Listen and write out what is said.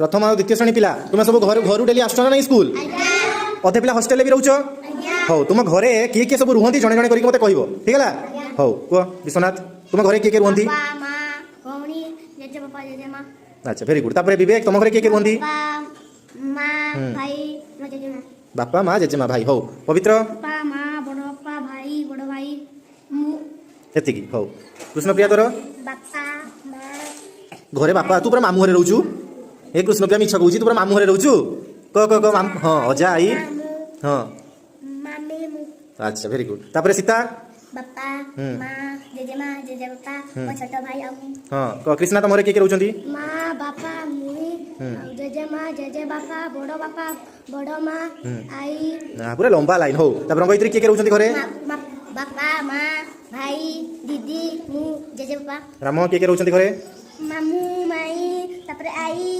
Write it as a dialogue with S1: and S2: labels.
S1: प्रथम और द्वितीय श्रेणी पिला तुम सब घर घर डेली आस ना स्कूल अधे पिला हॉस्टेल भी रोच हौ तुम घरे किए किए सब रुहती जड़े जड़े करके मत कह ठीक है हौ कह विश्वनाथ तुम घरे किए किए रुहती अच्छा वेरी गुड तापर विवेक तुम घरे किए किए रुहती बापा माँ जेजेमा भाई हौ पवित्र एतिकी हौ कृष्णप्रिया तोर घरे बापा तू पूरा मामू घरे रोचु ए कृष्णप्रिया मिछ कहूची तू पूरा मामू घरे रोचु क हाँ अजा आई हाँ अच्छा वेरी गुड तापर सीता
S2: बापा माँ जेजेमा जेजेबापा मो छोट भाई
S1: हाँ क कृष्णा तुम घरे किए किए रोचंती
S2: माँ बापा मुई जेजेमा जेजेबापा बड़ माँ आई
S1: पूरा लंबा लाइन हो तापर रंगोइत्री किए किए रोचंती घरे
S2: बापा माँ भाई दीदी मु जेजेबापा
S1: राम किए किए रोचंती घरे
S2: मामू माई तापर आई